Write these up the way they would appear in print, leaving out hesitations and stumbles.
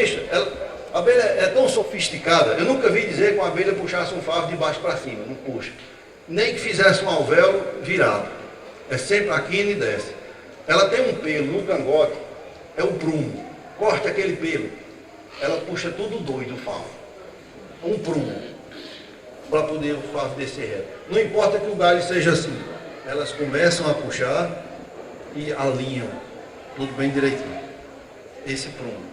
bicho, a abelha é tão sofisticada, eu nunca vi dizer que uma abelha puxasse um favo de baixo para cima, não puxa. Nem que fizesse um alvéolo virado. É sempre aqui e desce. Ela tem um pelo no cangote, é o prumo. Corta aquele pelo. Ela puxa tudo doido o favo. Um prumo. Para poder o favo descer reto. Não importa que o galho seja assim. Elas começam a puxar e alinham tudo bem direitinho. Esse prumo.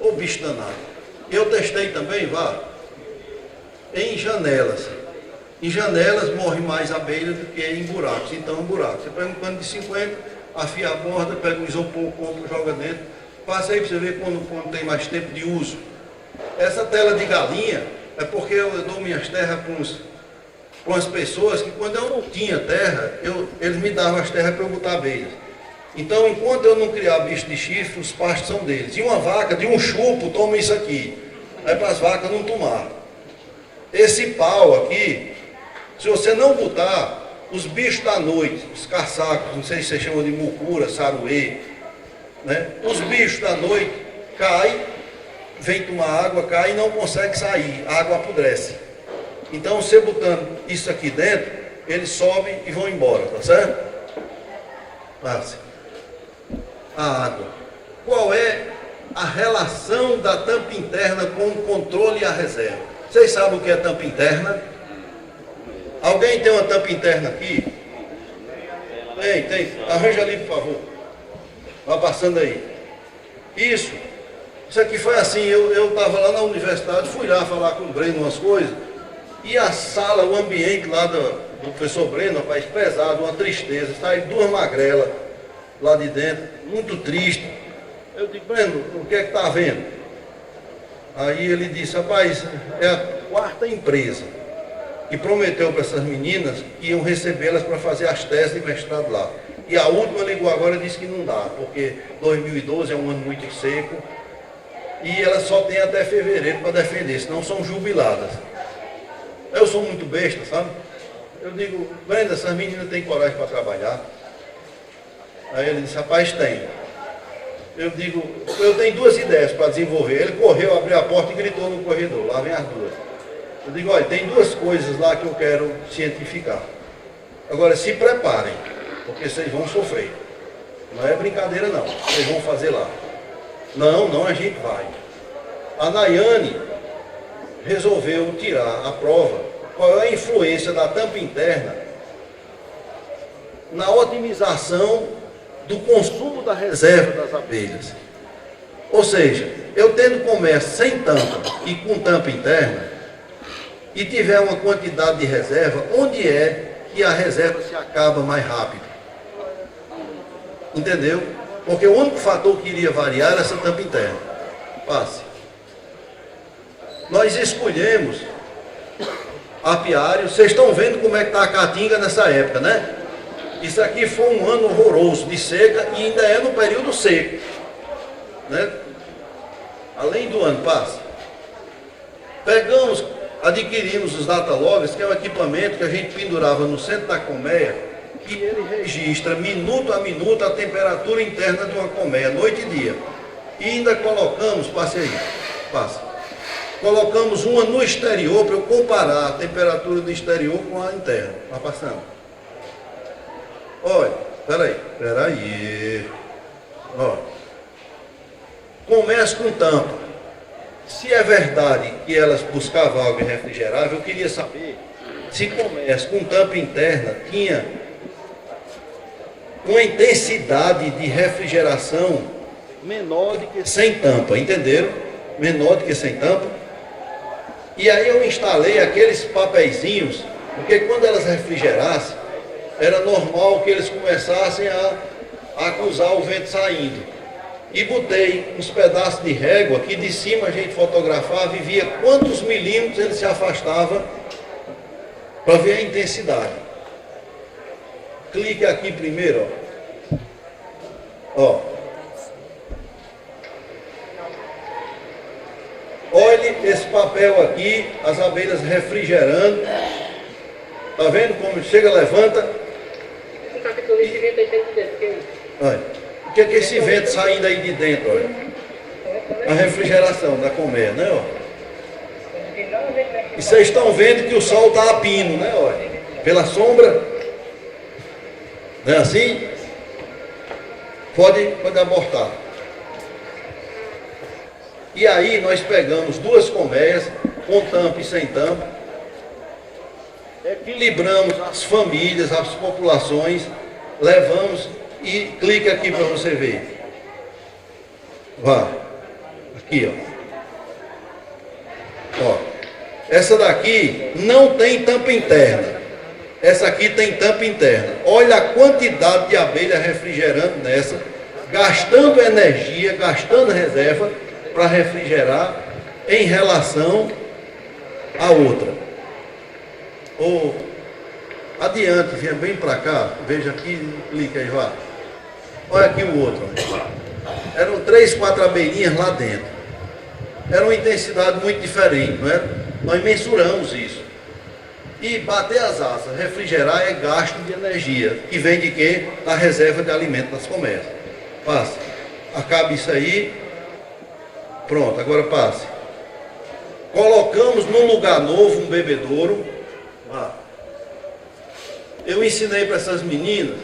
Ô bicho danado. Eu testei também, em janelas. Em janelas morre mais abelha do que em buracos. Então, buraco. Você pega um cano de 50, afia a borda, pega um isopor, compra, joga dentro. Passa aí para você ver quando tem mais tempo de uso. Essa tela de galinha é porque eu dou minhas terras com as pessoas que quando eu não tinha terra, eles me davam as terras para eu botar abelhas. Então, enquanto eu não criar bicho de chifre, os pastos são deles. E uma vaca de um chupo toma isso aqui. É para as vacas não tomar. Esse pau aqui, se você não botar, os bichos da noite, os caçacos, não sei se você chama de mucura, saruê, né? Os bichos da noite caem, vem tomar água, cai e não consegue sair, a água apodrece. Então você botando isso aqui dentro, eles sobem e vão embora, tá certo? Passe. A água. Qual é a relação da tampa interna com o controle e a reserva? Vocês sabem o que é tampa interna? Alguém tem uma tampa interna aqui? Tem. Arranja ali, por favor. Vai passando aí. Isso aqui foi assim, eu estava lá na universidade, fui lá falar com o Breno umas coisas, e a sala, o ambiente lá do professor Breno, rapaz, pesado, uma tristeza, saíram duas magrelas lá de dentro, muito triste. Eu digo, Breno, o que é que está havendo? Aí ele disse, rapaz, é a quarta empresa que prometeu para essas meninas que iam recebê-las para fazer as teses de mestrado lá. E a última ligou agora e disse que não dá, porque 2012 é um ano muito seco, e elas só têm até fevereiro para defender, senão são jubiladas. Eu sou muito besta, sabe? Eu digo, Brenda, essas meninas têm coragem para trabalhar? Aí ele disse, rapaz, tem. Eu digo, eu tenho duas ideias para desenvolver. Ele correu, abriu a porta e gritou no corredor, lá vem as duas. Eu digo, olha, tem duas coisas lá que eu quero cientificar. Agora, se preparem, porque vocês vão sofrer. Não é brincadeira não, vocês vão fazer lá. Não, a gente vai. A Nayane resolveu tirar a prova, qual é a influência da tampa interna na otimização do consumo da reserva das abelhas. Ou seja, eu tendo comércio sem tampa e com tampa interna, e tiver uma quantidade de reserva, onde é que a reserva se acaba mais rápido? Entendeu? Porque o único fator que iria variar era essa tampa interna. Passe. Nós escolhemos apiário. Vocês estão vendo como é que está a caatinga nessa época, né? Isso aqui foi um ano horroroso de seca e ainda é no período seco, né? Além do ano, passe. Adquirimos os dataloggers, que é um equipamento que a gente pendurava no centro da colmeia, e ele registra minuto a minuto a temperatura interna de uma colmeia, noite e dia. E ainda colocamos, passe aí, passe. Colocamos uma no exterior para eu comparar a temperatura do exterior com a interna. Vai passando. Olha, peraí. Ó. Começa com tampa. Se é verdade que elas buscavam água refrigerável, eu queria saber se começa com tampa interna tinha uma intensidade de refrigeração menor do que sem tampa, entenderam? Menor do que sem tampa. E aí eu instalei aqueles papeizinhos, porque quando elas refrigerassem, era normal que eles começassem a acusar o vento saindo. E botei uns pedaços de régua, que de cima a gente fotografava e via quantos milímetros ele se afastava para ver a intensidade. Clique aqui primeiro, ó. Olhe esse papel aqui, as abelhas refrigerando. Tá vendo como chega, levanta? Olha, o que é esse vento saindo aí de dentro, olha? a refrigeração da colmeia, né? Ó. E vocês estão vendo que o sol está a pino, né? Ó. Pela sombra. Não é assim? Pode abortar. E aí nós pegamos 2 colmeias, com tampa e sem tampa, equilibramos as famílias, as populações, levamos e clica aqui para você ver. Vá. Aqui, ó. Essa daqui não tem tampa interna. Essa aqui tem tampa interna. Olha a quantidade de abelha refrigerando nessa, gastando energia, gastando reserva para refrigerar em relação à outra. Adiante, venha bem para cá, veja aqui, clica aí, vá. Olha aqui o outro. Eram 3, 4 abelhinhas lá dentro. Era uma intensidade muito diferente, não é? Nós mensuramos isso. E bater as asas, refrigerar é gasto de energia, que vem de quê? Da reserva de alimento das colmeias. Passe. Acabe isso aí. Pronto, agora passe. Colocamos num lugar novo um bebedouro. Eu ensinei para essas meninas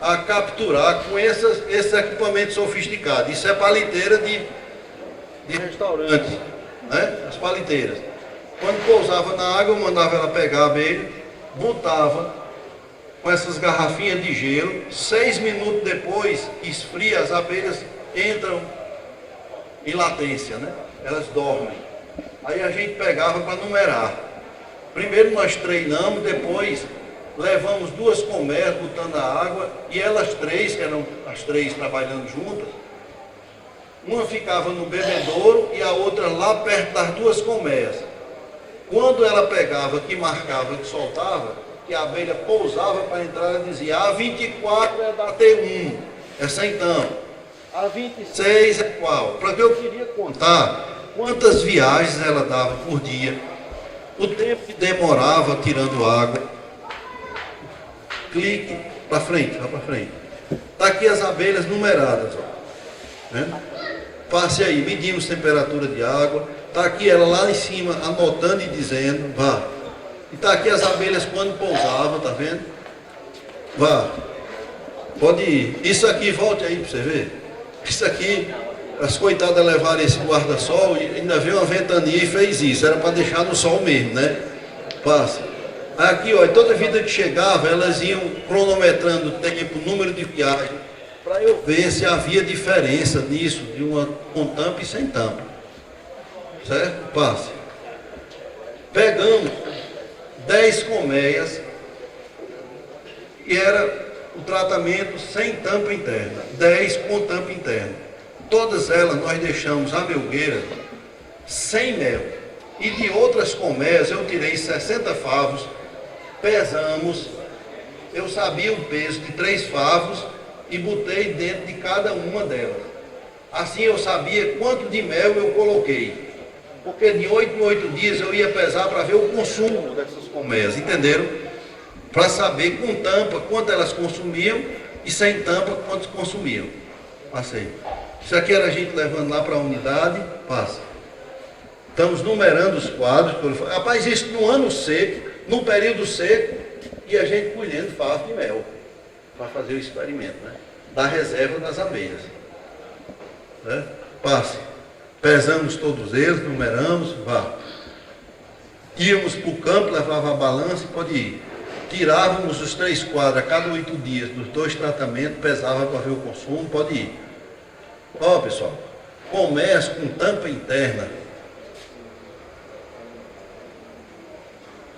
a capturar com esses equipamentos sofisticados. Isso é paliteira de restaurante, né? As paliteiras. Quando pousava na água, eu mandava ela pegar a abelha, botava com essas garrafinhas de gelo. 6 minutos depois, esfria, as abelhas entram em latência, né? Elas dormem. Aí a gente pegava para numerar. Primeiro nós treinamos, depois levamos 2 colmeias botando a água, e elas 3, que eram as 3 trabalhando juntas, uma ficava no bebedouro e a outra lá perto das 2 colmeias. Quando ela pegava, que marcava, que soltava, que a abelha pousava para entrar, ela dizia: a 24 é da T1, essa então. A 26 é qual? Para que eu queria contar quantas viagens ela dava por dia, o tempo que demorava tirando água. Clique para frente, vai para frente. Está aqui as abelhas numeradas, ó. Né? Passe aí, medimos temperatura de água. Está aqui ela lá em cima, anotando e dizendo, vá. E está aqui as abelhas quando pousavam, tá vendo? Vá. Pode ir. Isso aqui, volte aí para você ver. Isso aqui, as coitadas levaram esse guarda-sol e ainda veio uma ventania e fez isso. Era para deixar no sol mesmo, né? Passa. Aqui, ó, toda vida que chegava, elas iam cronometrando o tempo, o número de viagens, para eu ver se havia diferença nisso, de uma com tampa e sem tampa. Certo? Passe. Pegamos 10 colmeias, e era o tratamento sem tampa interna, 10 com tampa interna. Todas elas nós deixamos a melgueira sem mel. E de outras colmeias eu tirei 60 favos, pesamos, eu sabia o peso de 3 favos e botei dentro de cada uma delas. Assim eu sabia quanto de mel eu coloquei. Porque de 8 em 8 dias eu ia pesar para ver o consumo dessas colmeias, entenderam? Para saber com tampa quanto elas consumiam e sem tampa quanto consumiam. Passei. Isso aqui era a gente levando lá para a unidade, passa. Estamos numerando os quadros. Rapaz, isso no ano seco, num período seco, e a gente colhendo favo de mel para fazer o experimento, né? Da reserva das abelhas. Né? Passe. Pesamos todos eles, numeramos, vá. Íamos para o campo, levava a balança e pode ir. Tirávamos os 3 quadros a cada 8 dias dos 2 tratamentos, pesava para ver o consumo, pode ir. Ó, pessoal, colmeias com tampa interna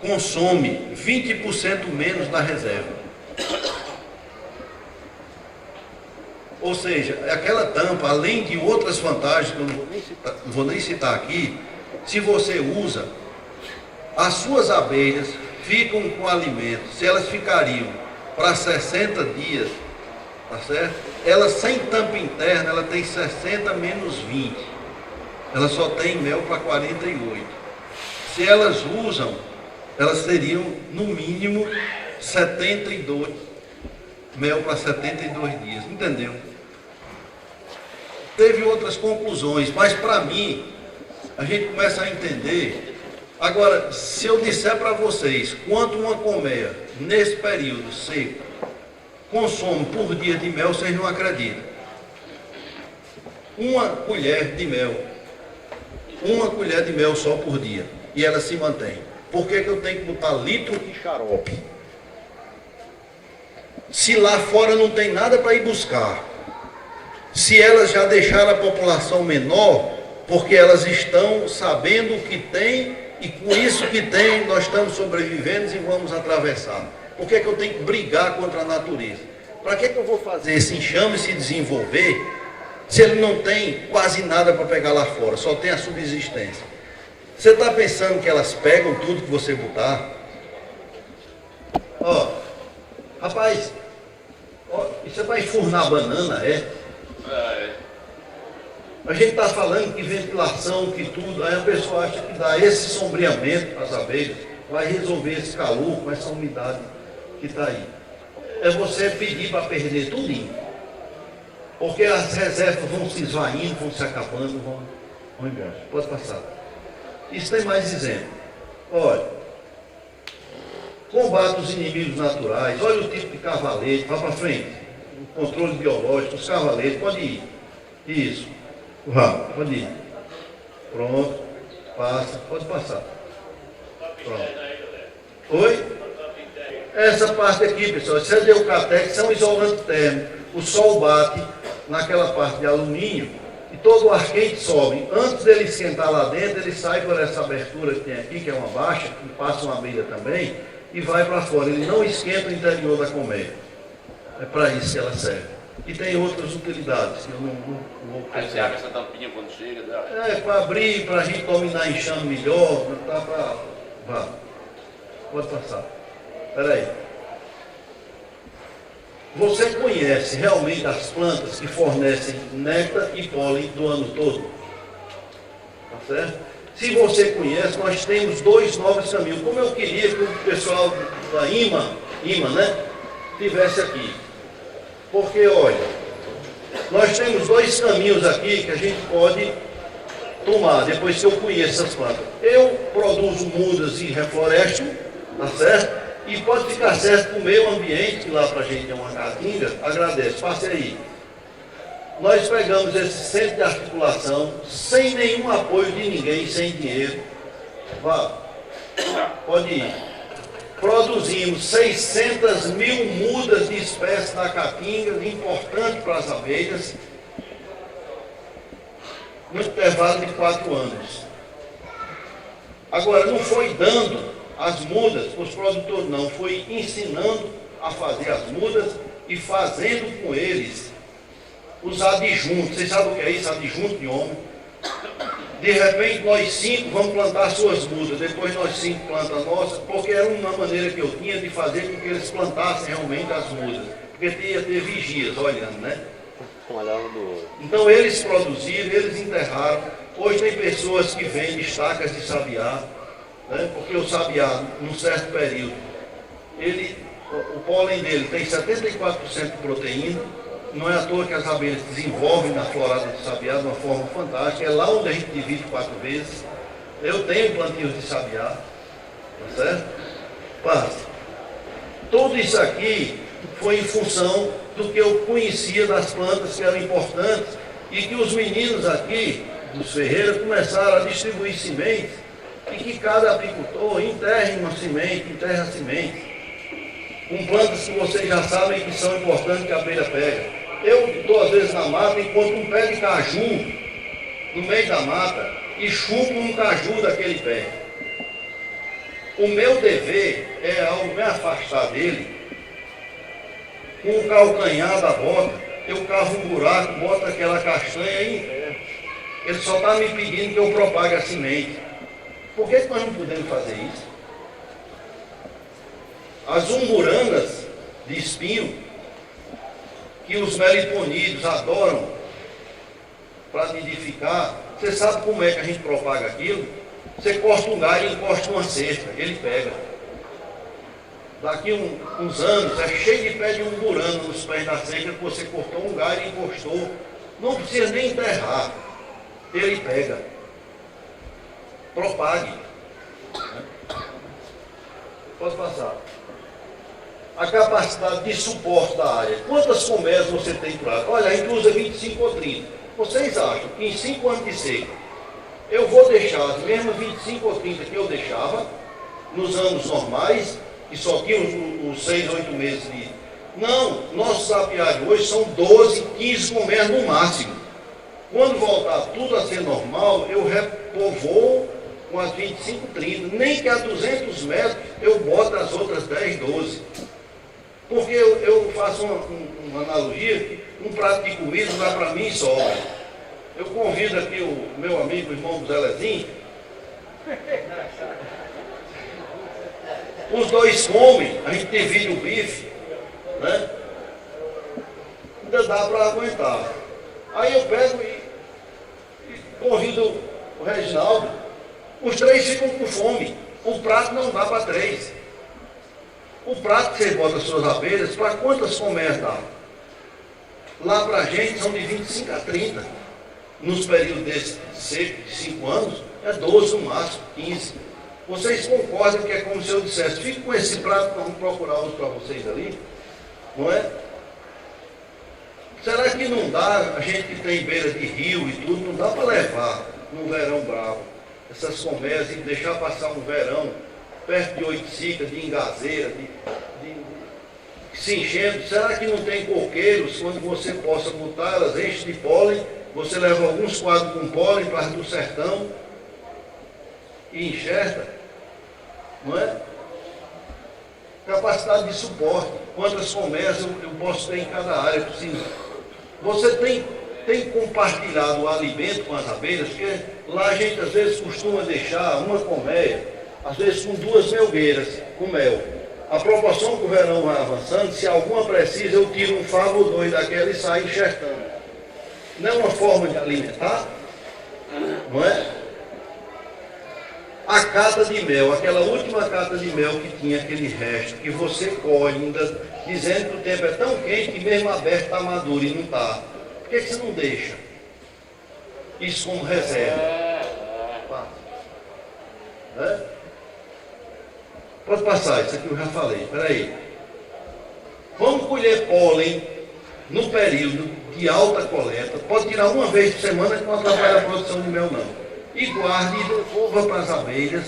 consome 20% menos da reserva. Ou seja, aquela tampa, além de outras vantagens que eu não vou nem citar aqui, se você usa, as suas abelhas ficam com alimento. Se elas ficariam para 60 dias, tá certo? Ela sem tampa interna, ela tem 60 menos 20. Ela só tem mel para 48. Se elas usam, elas teriam no mínimo 72. Mel para 72 dias, entendeu? teve outras conclusões, mas para mim, a gente começa a entender. Agora, se eu disser para vocês quanto uma colmeia, nesse período seco, consome por dia de mel, vocês não acreditam. Uma colher de mel só por dia, e ela se mantém. Por que eu tenho que botar litro de xarope? Se lá fora não tem nada para ir buscar, se elas já deixaram a população menor, porque elas estão sabendo o que tem, e com isso que tem, nós estamos sobrevivendo e vamos atravessar. Por que eu tenho que brigar contra a natureza? Para que eu vou fazer esse enxame se desenvolver, se ele não tem quase nada para pegar lá fora, só tem a subsistência? Você está pensando que elas pegam tudo que você botar? Ó, rapaz, ó, você vai enfurnar banana, é? A gente está falando que ventilação, que tudo, aí a pessoa acha que dá esse sombreamento para as abelhas, vai resolver esse calor com essa umidade que está aí. É você pedir para perder tudinho. Porque as reservas vão se esvaindo, vão se acabando, vão embora. Pode passar. Isso tem mais exemplo. Olha, combate os inimigos naturais, olha o tipo de cavalete, vá para frente. O controle biológico, os cavaletes, pode ir. Isso. Vá, pode ir. Pronto. Passa, pode passar. Pronto. Oi? Essa parte aqui, pessoal, isso é Deucatex, são isolantes térmicos. O sol bate naquela parte de alumínio e todo o ar quente sobe. Antes dele esquentar lá dentro, ele sai por essa abertura que tem aqui, que é uma baixa, que passa uma abelha também, e vai para fora. Ele não esquenta o interior da colmeia. É para isso que ela serve. E tem outras utilidades. Eu não vou aí você abre essa tampinha quando chega? É, para abrir, para a gente dominar enxame melhor, tá para... Vá. Pode passar. Espera aí. Você conhece realmente as plantas que fornecem néctar e pólen do ano todo? Tá certo? Se você conhece, nós temos dois novos caminhos. Como eu queria que o pessoal da IMA, né, tivesse aqui. Porque, olha, nós temos dois caminhos aqui que a gente pode tomar, depois que eu conheço essas plantas. Eu produzo mudas e refloresto, tá certo? E pode ficar certo com o meio ambiente, que lá para a gente é uma caatinga, agradece, passe aí. Nós pegamos esse centro de articulação, sem nenhum apoio de ninguém, sem dinheiro. Vá, pode ir. Produzimos 600 mil mudas de espécies da caatinga, importante para as abelhas, no intervalo de 4 anos. Agora, não foi dando as mudas, os produtores não, foi ensinando a fazer as mudas e fazendo com eles os adjuntos. Vocês sabem o que é isso? Adjunto de homem. De repente nós 5 vamos plantar suas mudas, depois nós 5 plantam a nossa, porque era uma maneira que eu tinha de fazer com que eles plantassem realmente as mudas, porque ia ter vigias olhando, né? Então eles produziram, eles enterraram. Hoje tem pessoas que vendem estacas de sabiá, né? Porque o sabiá, num certo período, o pólen dele tem 74% de proteína. Não é à toa que as abelhas desenvolvem na florada de sabiá de uma forma fantástica. É lá onde a gente divide 4 vezes. Eu tenho plantios de sabiá, tá certo? Passa. Tudo isso aqui foi em função do que eu conhecia das plantas que eram importantes e que os meninos aqui dos Ferreira começaram a distribuir sementes e que cada apicultor enterre uma semente, enterra a semente com plantas que vocês já sabem que são importantes que a abelha pega. Eu estou às vezes na mata, encontro um pé de caju no meio da mata e chupo um caju daquele pé. O meu dever é, ao me afastar dele, com o calcanhar da bota, eu cavo um buraco, boto aquela castanha e enterro. Ele só está me pedindo que eu propague a semente. Por que nós não podemos fazer isso? As umuranas de espinho, que os meliponídeos adoram para nidificar, você sabe como é que a gente propaga aquilo? Você corta um galho e encosta uma cerca, ele pega. Daqui uns anos, é cheio de pé de umburana nos pés da cerca que você cortou um galho e encostou, Não precisa nem enterrar. Ele pega. Propague. Pode passar. A capacidade de suporte da área. Quantas colmeias você tem por área? Olha, a gente usa 25 ou 30. Vocês acham que em 5 anos de seca, eu vou deixar as mesmas 25 ou 30 que eu deixava nos anos normais, que só tinha os 6, 8 meses de... Não, nossos apiários hoje são 12, 15 colmeias no máximo. Quando voltar tudo a ser normal, eu repovoo com as 25, 30. Nem que a 200 metros eu boto as outras 10, 12. Porque eu faço uma analogia que um prato de comida não dá para mim e sobra. Eu convido aqui o meu amigo, o irmão do Zelezinho. Os dois comem, a gente divide o bife, né? Ainda dá para aguentar. Aí eu pego e convido o Reginaldo. Os 3 ficam com fome. O prato não dá para 3. O prato que você bota as suas abelhas, para quantas colmeias dá? Lá para a gente são de 25 a 30. Nos períodos desse seco, de 5 anos, é 12 no máximo, 15. Vocês concordam que é como se eu dissesse, fique com esse prato, vamos procurar outro para vocês ali, não é? Será que não dá, a gente que tem beira de rio e tudo, não dá para levar num verão bravo essas colmeias e deixar passar um verão perto de oitica, de engazeira, se enchendo? Será que não tem coqueiros onde você possa botar, elas enchem de pólen, você leva alguns quadros com pólen para do sertão e enxerta, não é? Capacidade de suporte, quantas colmeias eu posso ter em cada área possível. Você tem compartilhado o alimento com as abelhas, porque lá a gente às vezes costuma deixar uma colmeia, às vezes com 2 melgueiras, com mel. A proporção que o verão vai avançando, se alguma precisa, eu tiro um favo ou 2 daquela e saio enxertando. Não é uma forma de alimentar? Não é? A cata de mel, aquela última cata de mel que tinha aquele resto, que você colhe ainda, dizendo que o tempo é tão quente que mesmo aberto está maduro e não está. Por que você não deixa isso como reserva? É? Pode passar, isso aqui eu já falei, espera aí. Vamos colher pólen no período de alta coleta. Pode tirar uma vez por semana que não atrapalha a produção de mel não. E guarde e devolva para as abelhas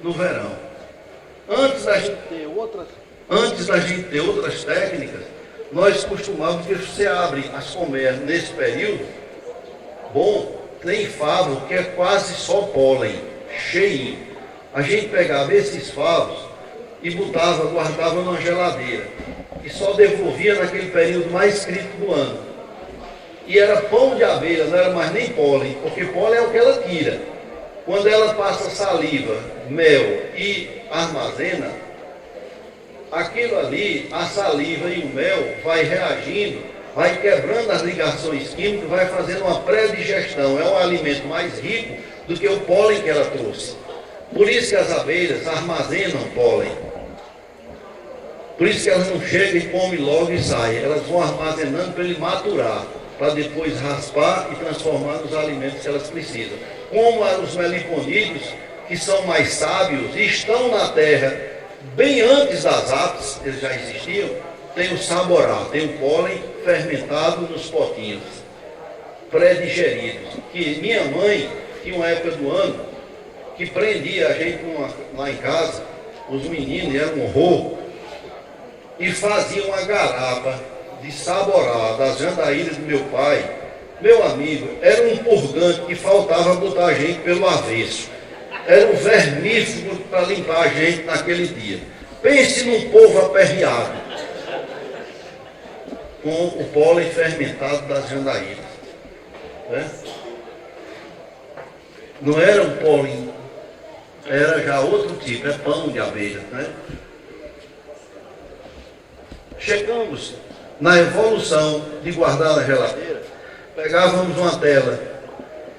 no verão. Antes da gente ter outras técnicas, nós costumávamos que você abre as colmeias nesse período, bom, tem favo que é quase só pólen, cheinho. A gente pegava esses favos e guardava numa geladeira. E só devolvia naquele período mais crítico do ano. E era pão de abelha, não era mais nem pólen, porque pólen é o que ela tira. Quando ela passa saliva, mel e armazena, aquilo ali, a saliva e o mel vai reagindo, vai quebrando as ligações químicas, vai fazendo uma pré-digestão. É um alimento mais rico do que o pólen que ela trouxe. Por isso que as abelhas armazenam pólen. Por isso que elas não chegam e comem logo e saem. Elas vão armazenando para ele maturar, para depois raspar e transformar nos alimentos que elas precisam. Como os meliponídeos, que são mais sábios e estão na terra bem antes das apes, eles já existiam, tem o saborá, tem o pólen fermentado nos potinhos, pré-digeridos. Que minha mãe tinha uma época do ano que prendia a gente lá em casa, os meninos, era um horror, e fazia uma garapa de saborá das jandaíras do meu pai. Meu amigo, era um purgante que faltava botar a gente pelo avesso. Era um vermífugo para limpar a gente naquele dia. Pense num povo aperreado, com o pólen fermentado das jandaíras. Né? Não era um pólen, era já outro tipo, é pão de abelha. Né? Chegamos na evolução de guardar na geladeira, pegávamos uma tela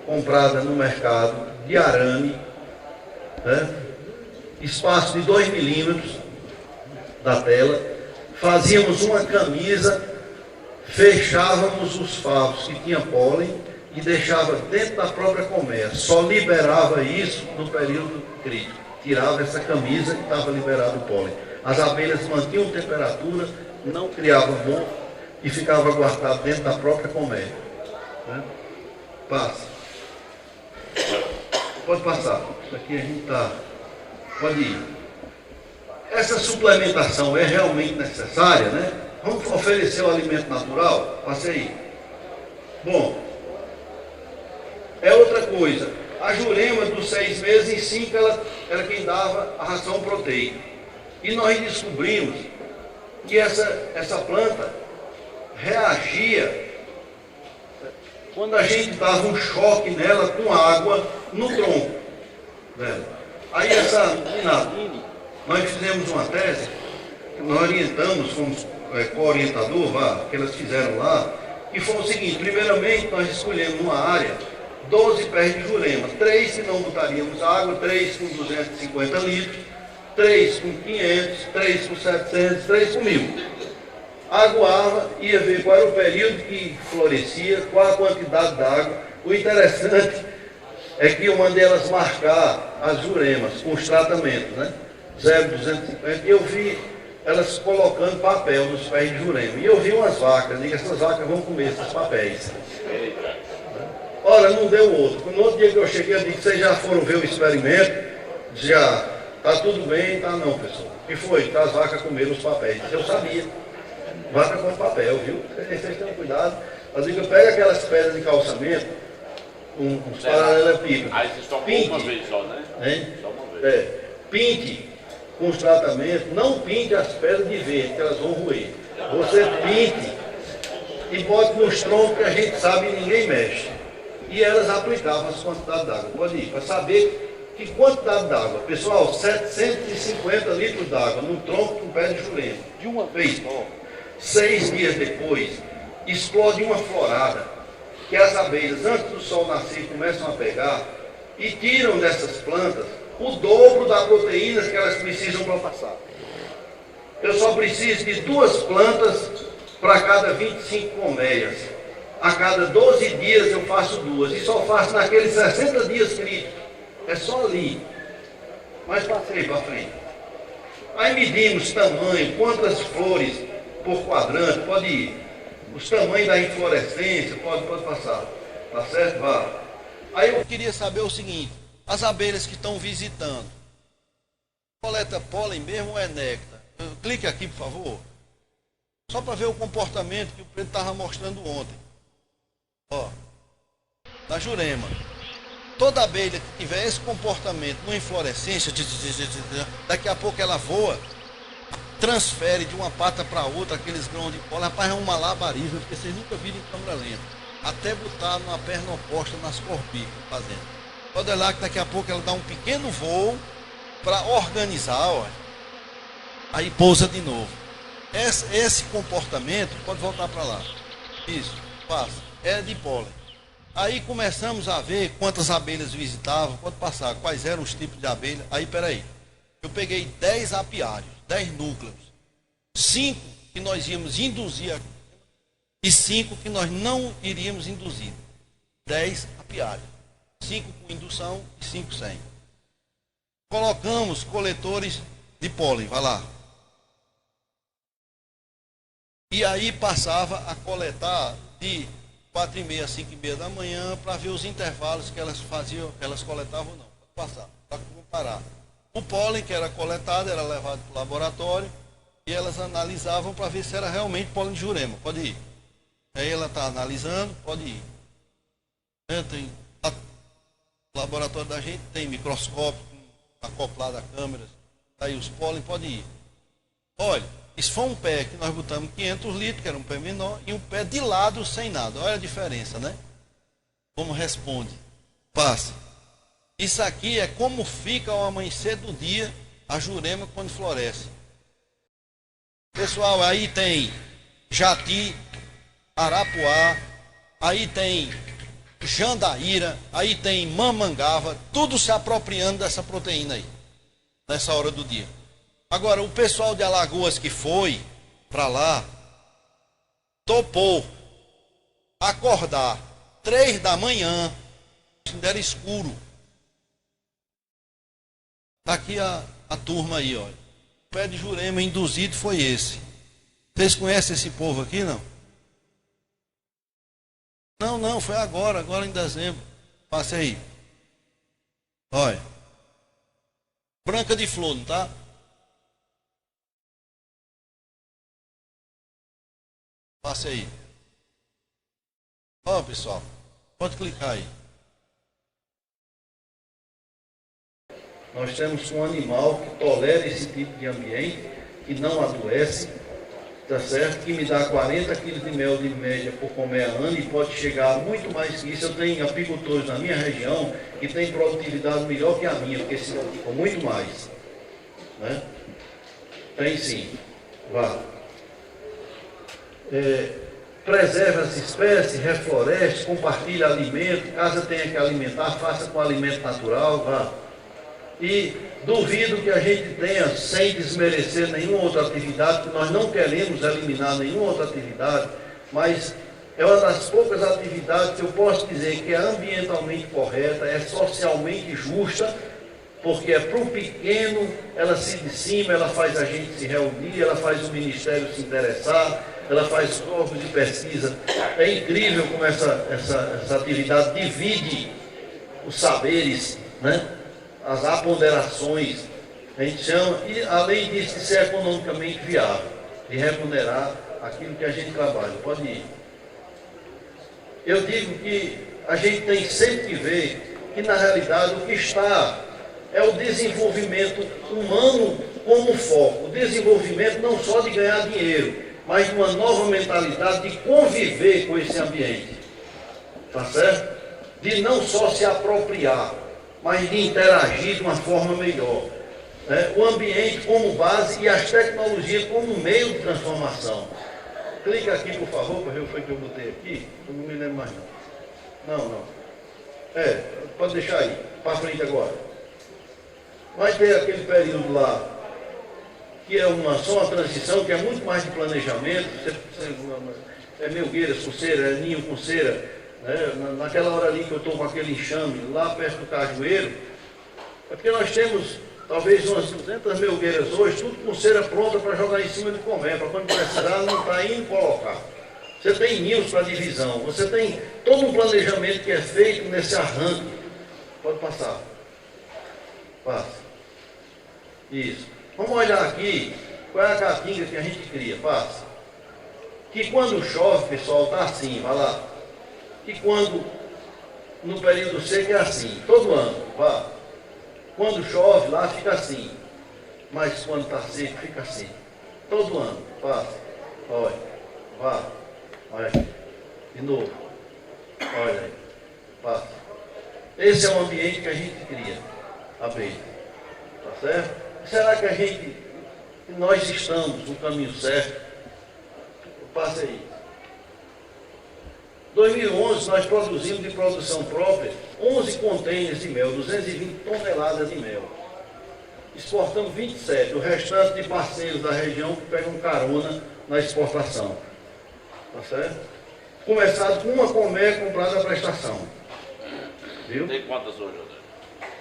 comprada no mercado de arame, né? Espaço de 2 milímetros da tela, fazíamos uma camisa fechávamos os favos que tinham pólen e deixava dentro da própria colmeia. Só liberava isso no período crítico. Tirava essa camisa e estava liberado o pólen. As abelhas mantinham temperatura, não criavam mofo e ficava guardado dentro da própria colmeia. Né? Passa. Pode passar. Aqui a gente está. Pode ir. Essa suplementação é realmente necessária, né? Vamos oferecer o alimento natural? Passe aí. Bom, é outra coisa. A Jurema, dos 6 meses, em 5, ela era quem dava a ração proteica. E nós descobrimos que essa planta reagia quando a gente dava um choque nela com água no tronco. Né? Aí essa Nadine, nós fizemos uma tese, nós orientamos, fomos co-orientador, que elas fizeram lá, e foi o seguinte: primeiramente nós escolhemos uma área 12 pés de Jurema, 3 que não botaríamos água, 3 com 250 litros, 3 com 500, 3 com 700, 3 com 1000. Aguava, ia ver qual era o período que florescia, qual a quantidade d'água. O interessante é que eu mandei elas marcar as juremas com os tratamentos, né? 0,250, e eu vi elas colocando papel nos pés de jurema. E eu vi umas vacas, e essas vacas vão comer esses papéis. Ora, não deu outro. No outro dia que eu cheguei, eu disse: vocês já foram ver o experimento? Já. Tá tudo bem? Tá não, pessoal. O que foi? As vacas comeram os papéis. Eu sabia. Vaca com papel, viu? Vocês tenham cuidado. Mas eu pego aquelas pedras de calçamento, uns paralelepípedos. Aí vocês tomam uma vez só, né? Hein? Só uma vez. Pinte com os tratamentos. Não pinte as pedras de verde, que elas vão roer. Você pinte e bote nos troncos que a gente sabe e ninguém mexe. E elas aplicavam as quantidades d'água. Pode ir, para saber que quantidade d'água. Pessoal, 750 litros d'água num tronco com pé de jurema. De uma vez só. 6 dias depois, explode uma florada, que as abelhas, antes do sol nascer, começam a pegar e tiram dessas plantas o dobro da proteínas que elas precisam para passar. Eu só preciso de 2 plantas para cada 25 colmeias. A cada 12 dias eu faço 2, e só faço naqueles 60 dias críticos. É só ali. Mas passei para frente. Aí medimos tamanho, quantas flores por quadrante, pode ir. Os tamanhos da inflorescência, pode passar. Tá certo? Vá. Aí eu queria saber o seguinte: as abelhas que estão visitando, coleta pólen mesmo ou é néctar? Clique aqui, por favor. Só para ver o comportamento que o Pedro estava mostrando ontem. Ó, da Jurema. Toda abelha que tiver esse comportamento no inflorescência, daqui a pouco ela voa, transfere de uma pata para outra aqueles grãos de pólen. Rapaz, é um malabarismo, porque vocês nunca viram em câmera lenta. Até botar numa perna oposta nas corpículas fazendo. Pode olhar que daqui a pouco ela dá um pequeno voo para organizar, ó. Aí pousa de novo. Esse comportamento, pode voltar para lá. Isso, passa. É de pólen. Aí começamos a ver quantas abelhas visitavam, quanto passava, quais eram os tipos de abelha. Aí, peraí. Eu peguei 10 apiários, 10 núcleos. 5 que nós íamos induzir e 5 que nós não iríamos induzir. 10 apiários. 5 com indução e 5 sem. Colocamos coletores de pólen, vai lá. E aí passava a coletar de 4h30 a 5h30 da manhã para ver os intervalos que elas faziam, elas coletavam ou não. Pode passar, para comparar. O pólen que era coletado era levado para o laboratório e elas analisavam para ver se era realmente pólen de Jurema. Pode ir. Aí ela está analisando, pode ir. Tem, o laboratório da gente tem microscópio acoplado a câmeras. Aí os pólen, pode ir. Olha, isso foi um pé que nós botamos 500 litros, que era um pé menor, e um pé de lado sem nada. Olha a diferença, né? Como responde. Passa. Isso aqui é como fica ao amanhecer do dia a Jurema quando floresce. Pessoal, aí tem Jati, Arapuá, aí tem Jandaíra, aí tem Mamangava, tudo se apropriando dessa proteína aí, nessa hora do dia. Agora, o pessoal de Alagoas que foi para lá, topou acordar 3 da manhã, ainda era escuro. Está aqui a turma aí, olha. O pé de Jurema induzido foi esse. Vocês conhecem esse povo aqui, não? Não, foi agora em dezembro. Passe aí. Olha. Branca de Flor, não tá? Passe aí. Ó, pessoal, pode clicar aí. Nós temos um animal que tolera esse tipo de ambiente, que não adoece, tá certo? Que me dá 40 quilos de mel de média por comer ano e pode chegar a muito mais que isso. Eu tenho apicultores na minha região que têm produtividade melhor que a minha, porque se ficam muito mais. Né? Tem sim. Vá. Preserve as espécies, refloreste, compartilhe alimento, caso tenha que alimentar, faça com alimento natural, vá. E duvido que a gente tenha, sem desmerecer nenhuma outra atividade, que nós não queremos eliminar nenhuma outra atividade, mas é uma das poucas atividades que eu posso dizer que é ambientalmente correta, é socialmente justa, porque é para o pequeno, ela se de cima, ela faz a gente se reunir, ela faz o ministério se interessar, ela faz corpos de pesquisa. É incrível como essa atividade divide os saberes, né? As aponderações, a gente chama, e além disso, de ser economicamente viável, de remunerar aquilo que a gente trabalha. Pode ir. Eu digo que a gente tem sempre que ver que, na realidade, o que está é o desenvolvimento humano como foco. O desenvolvimento não só de ganhar dinheiro, mas de uma nova mentalidade de conviver com esse ambiente. Tá certo? De não só se apropriar, mas de interagir de uma forma melhor. Né? O ambiente como base e as tecnologias como meio de transformação. Clica aqui, por favor, para ver o que eu botei aqui. Eu não me lembro mais não. Não. Pode deixar aí. Para frente agora. Vai ter aquele período lá, que é só uma transição, que é muito mais de planejamento. É melgueiras com cera, é ninho com cera. Né? Naquela hora ali que eu estou com aquele enxame, lá perto do Cajueiro, é porque nós temos talvez umas 200 melgueiras hoje, tudo com cera pronta para jogar em cima de comer, para quando precisar não está indo colocar. Você tem ninhos para divisão, você tem todo um planejamento que é feito nesse arranque. Pode passar. Passa. Isso. Vamos olhar aqui qual é a caatinga que a gente cria. Passa. Que quando chove, pessoal, está assim, vai lá. Que quando, no período seco é assim, todo ano, vá. Quando chove lá fica assim, mas quando está seco fica assim. Todo ano, vá. Olha, vá. Olha aqui. De novo. Olha aí. Vá. Esse é o ambiente que a gente cria, abelha. Tá certo? Será que nós estamos no caminho certo? Passe aí. 2011 nós produzimos de produção própria 11 contêineres de mel, 220 toneladas de mel. Exportamos 27, o restante de parceiros da região que pegam carona na exportação. Tá certo? Começado com uma colmeia comprada à prestação. Viu? Tem quantas hoje, André?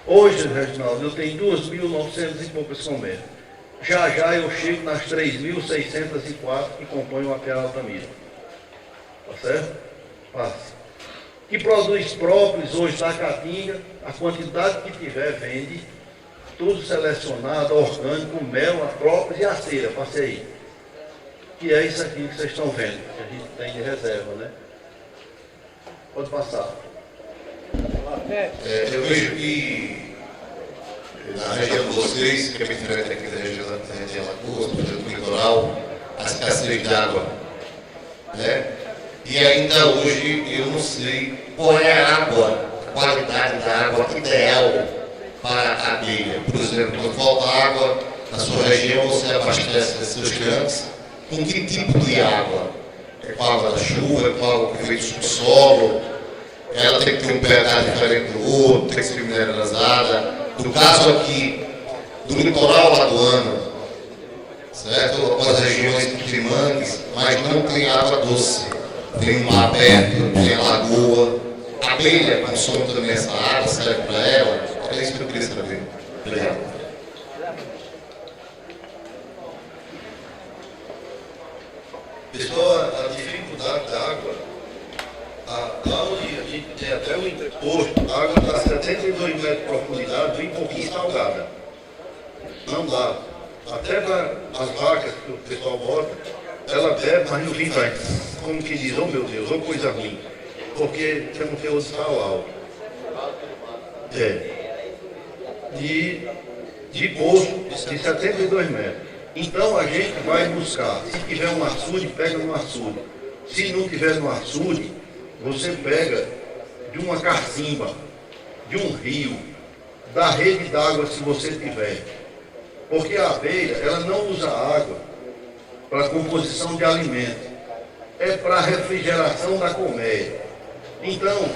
Hoje, Reginaldo, eu tenho 2.900 e poucas colmeias. Já eu chego nas 3.604 que compõem o Aquela Altamira. Tá certo? Passa. Que produz própolis hoje da Caatinga, a quantidade que tiver vende, tudo selecionado, orgânico, mel, a própolis e a cera, passei aí. Que é isso aqui que vocês estão vendo, que a gente tem de reserva, né? Pode passar. Eu vejo que na região de vocês, que é bem diferente aqui da região Lagoas, do litoral, a escassez de água, né? E ainda hoje eu não sei qual é a água, a qualidade da água ideal para a abelha. Por exemplo, quando falta água na sua região, você abastece seus crianças com que tipo de água? É com água da chuva, é com água que vem do subsolo? Ela tem que ter um pH diferente do outro, tem que ser mineralizada. No caso aqui, do litoral lagoano, certo? As regiões de mangues, mas não tem água doce. Tem um mar aberto, tem lagoa. A abelha consome também essa água, serve para ela. É isso que eu queria saber. Obrigado. Pessoal, a dificuldade da água, lá onde a gente tem até o entreposto, a água está a 72 metros de profundidade, vem um pouquinho salgada. Não dá. Até para as vacas que o pessoal bota, ela bebe, mas no fim vai, como que diz, oh meu Deus, oh coisa ruim, porque você não tem outro sal alto. De poço de 72 metros. Então a gente vai buscar, se tiver um açude, pega no açude. Se não tiver no açude, você pega de uma cacimba, de um rio, da rede d'água se você tiver. Porque a abelha, ela não usa água para composição de alimento, é para refrigeração da colmeia. Então,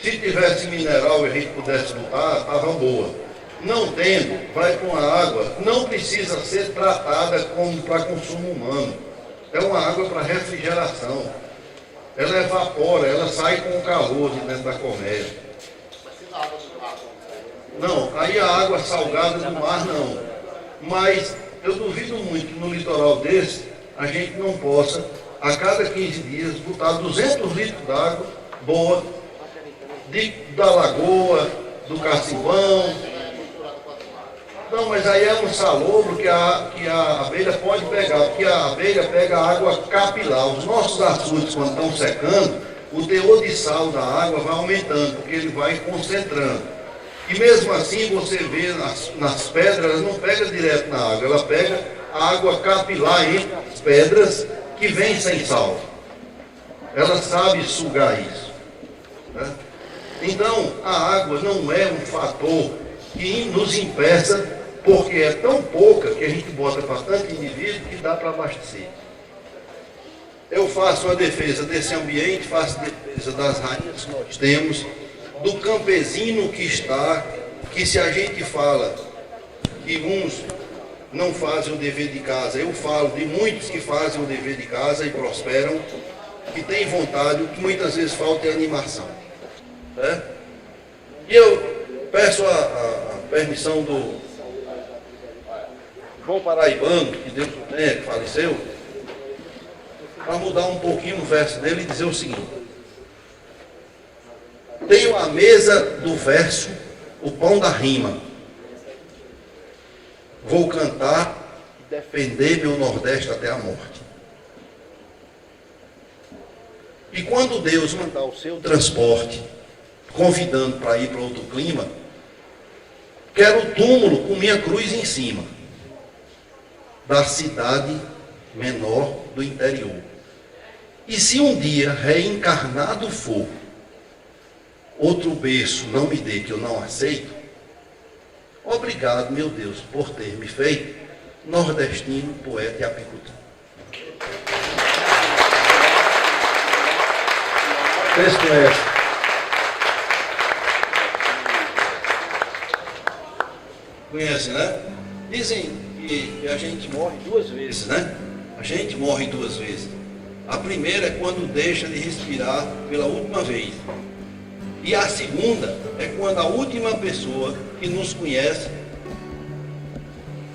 se tivesse mineral e a gente pudesse botar, estava boa. Não tendo, vai com a água, não precisa ser tratada como para consumo humano. É uma água para refrigeração. Ela evapora, ela sai com o calor de dentro da colmeia. Não, aí a água salgada do mar não. Mas eu duvido muito que no litoral desse a gente não possa, a cada 15 dias, botar 200 litros d'água boa, da lagoa, do Cacimbão. Não, mas aí é um salobro que a abelha pode pegar, porque a abelha pega a água capilar. Os nossos açudes, quando estão secando, o teor de sal da água vai aumentando, porque ele vai concentrando. E mesmo assim, você vê nas pedras, ela não pega direto na água, ela pega a água capilar entre as pedras que vem sem sal. Ela sabe sugar isso, né? Então, a água não é um fator que nos impeça, porque é tão pouca que a gente bota bastante indivíduo que dá para abastecer. Eu faço a defesa desse ambiente, faço a defesa das rainhas que nós temos, do campesino que está, que se a gente fala que uns não fazem o dever de casa, eu falo de muitos que fazem o dever de casa e prosperam, que têm vontade, o que muitas vezes falta é animação. Né? E eu peço a permissão do João Paraibano, que Deus o tenha, que faleceu, para mudar um pouquinho o verso dele e dizer o seguinte: tenho a mesa do verso, o pão da rima, vou cantar e defender meu Nordeste até a morte. E quando Deus mandar o seu transporte, convidando para ir para outro clima, quero o túmulo com minha cruz em cima, da cidade menor do interior. E se um dia reencarnado for, outro berço não me dê que eu não aceito, obrigado, meu Deus, por ter me feito nordestino, poeta e apicultor. Vocês conhecem? Conhecem, né? Dizem que a gente morre 2 vezes, né? A gente morre 2 vezes. A primeira é quando deixa de respirar pela última vez. E a segunda é quando a última pessoa que nos conhece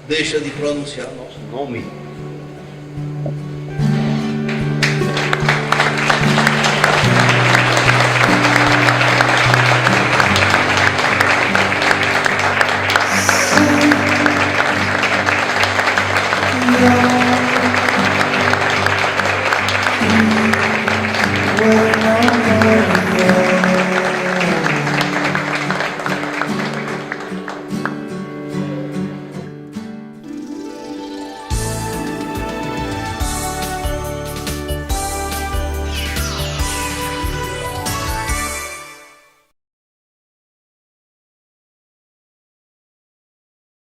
deixa de pronunciar nosso nome.